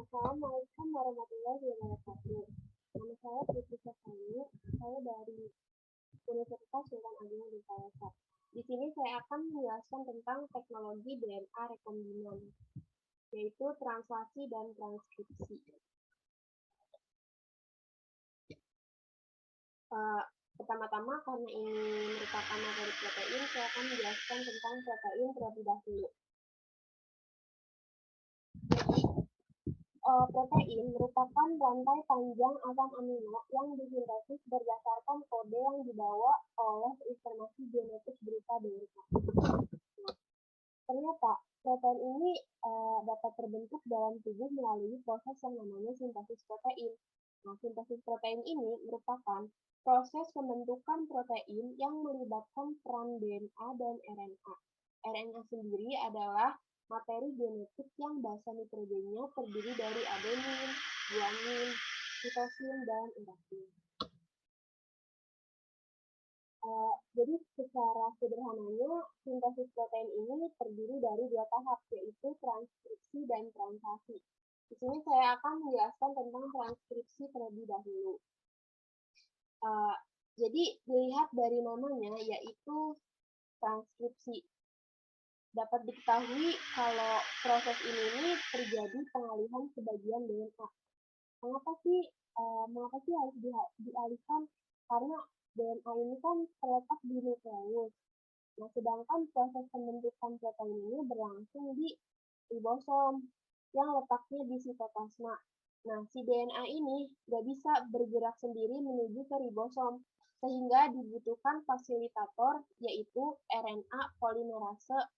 Assalamualaikum warahmatullahi wabarakatuh. Nama saya Putri Safani, saya dari Universitas Sultan Agung di Palembang. Di sini saya akan menjelaskan tentang teknologi DNA rekombinan, yaitu translasi dan transkripsi. Pertama-tama, karena ini merupakan materi protein, saya akan menjelaskan tentang protein terlebih dahulu. Protein merupakan rantai panjang asam amino yang disintesis berdasarkan kode yang dibawa oleh informasi genetik berupa DNA. Ternyata protein ini dapat terbentuk dalam tubuh melalui proses yang namanya sintesis protein. Nah, sintesis protein ini merupakan proses pembentukan protein yang melibatkan peran DNA dan RNA. RNA sendiri adalah materi genetik yang basa nitrogennya terdiri dari adenin, guanin, sitosin, dan urasin. Jadi secara sederhananya, sintesis protein ini terdiri dari dua tahap, yaitu transkripsi dan translasi. Di sini saya akan menjelaskan tentang transkripsi terlebih dahulu. Jadi dilihat dari namanya, yaitu transkripsi. Dapat diketahui kalau proses ini terjadi pengalihan sebagian DNA. Mengapa sih harus dialihkan? Karena DNA ini kan terletak di nukleus. Nah, sedangkan proses pembentukan protein ini berlangsung di ribosom yang letaknya di sitoplasma. Nah, si DNA ini nggak bisa bergerak sendiri menuju ke ribosom, sehingga dibutuhkan fasilitator, yaitu RNA polimerase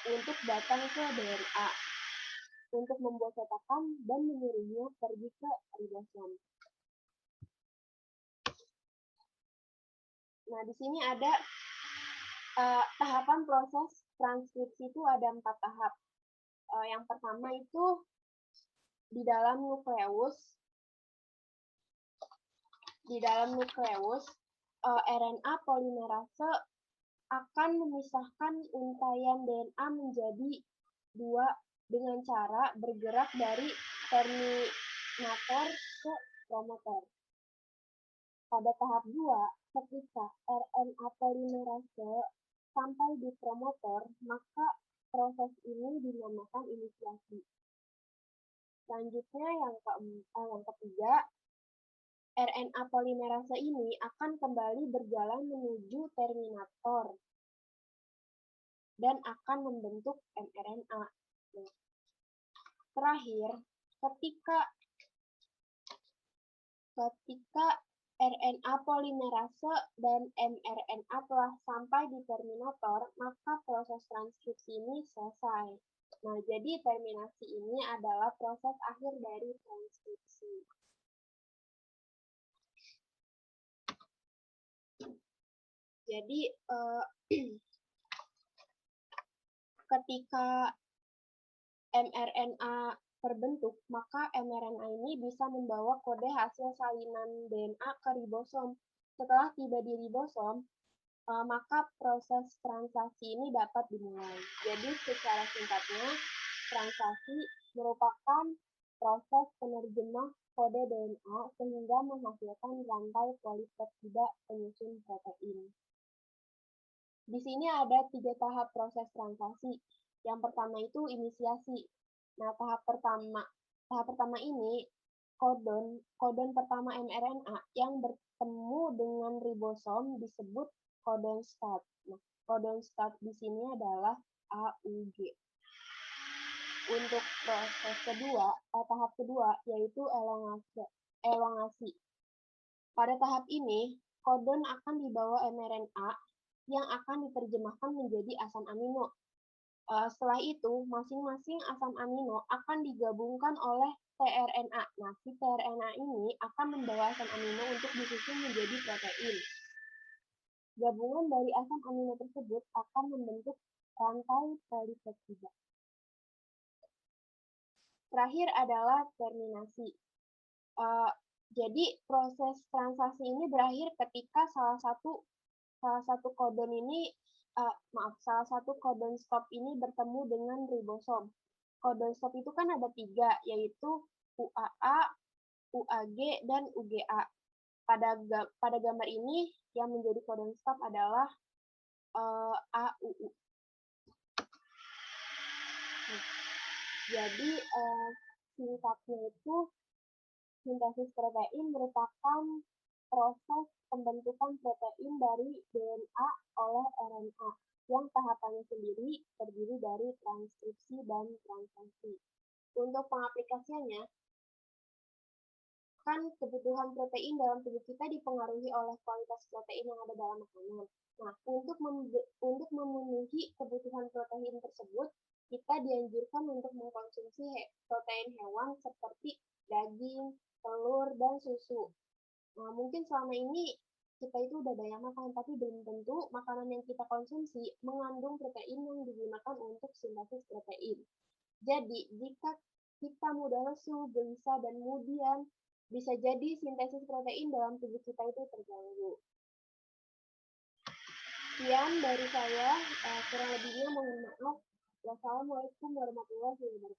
untuk datang ke DNA untuk membuat cetakan dan menyuruhnya pergi ke ribosom. Nah, di sini ada tahapan proses transkripsi itu ada 4 tahap. Yang pertama itu di dalam nukleus. RNA polimerase akan memisahkan untaian DNA menjadi dua dengan cara bergerak dari terminator ke promotor. Pada tahap 2, ketika RNA polimerase sampai di promotor, maka proses ini dinamakan inisiasi. Selanjutnya yang ketiga, RNA polimerase ini akan kembali berjalan menuju terminator dan akan membentuk mRNA. Terakhir, ketika RNA polimerase dan mRNA telah sampai di terminator, maka proses transkripsi ini selesai. Nah, jadi terminasi ini adalah proses akhir dari transkripsi. Jadi, ketika mRNA terbentuk, maka mRNA ini bisa membawa kode hasil salinan DNA ke ribosom. Setelah tiba di ribosom, maka proses translasi ini dapat dimulai. Jadi secara singkatnya, translasi merupakan proses penerjemah kode DNA sehingga menghasilkan rantai polipeptida penyusun protein. Di sini ada 3 tahap proses translasi. Yang pertama itu inisiasi. Nah, tahap pertama ini kodon pertama mRNA yang bertemu dengan ribosom disebut kodon start. Nah, kodon start di sini adalah AUG. Untuk proses tahap kedua yaitu elongasi. Pada tahap ini, kodon akan dibawa mRNA yang akan diterjemahkan menjadi asam amino. Setelah itu, masing-masing asam amino akan digabungkan oleh tRNA. Nah, si tRNA ini akan membawa asam amino untuk disusun menjadi protein. Gabungan dari asam amino tersebut akan membentuk rantai polipeptida. Terakhir adalah terminasi. Jadi proses translasi ini berakhir ketika salah satu kodon stop ini bertemu dengan ribosom. Kode stop itu kan ada 3, yaitu UAA, UAG, dan UGA. Pada gambar ini, yang menjadi kode stop adalah AUU. Nah, jadi singkatnya itu sintesis protein merupakan proses pembentukan protein dari DNA oleh RNA yang tahapannya sendiri terdiri dari transkripsi dan translasi. Untuk pengaplikasiannya, kan kebutuhan protein dalam tubuh kita dipengaruhi oleh kualitas protein yang ada dalam makanan. Nah, untuk memenuhi kebutuhan protein tersebut, kita dianjurkan untuk mengkonsumsi protein hewan seperti daging, telur, dan susu. Nah, mungkin selama ini kita itu udah banyak makan, tapi belum tentu makanan yang kita konsumsi mengandung protein yang digunakan untuk sintesis protein. Jadi, jika kita mudah lesu, gelisah, dan kemudian bisa jadi sintesis protein dalam tubuh kita itu terganggu. Sekian dari saya, kurang lebihnya mohon maaf. Wassalamualaikum warahmatullahi wabarakatuh.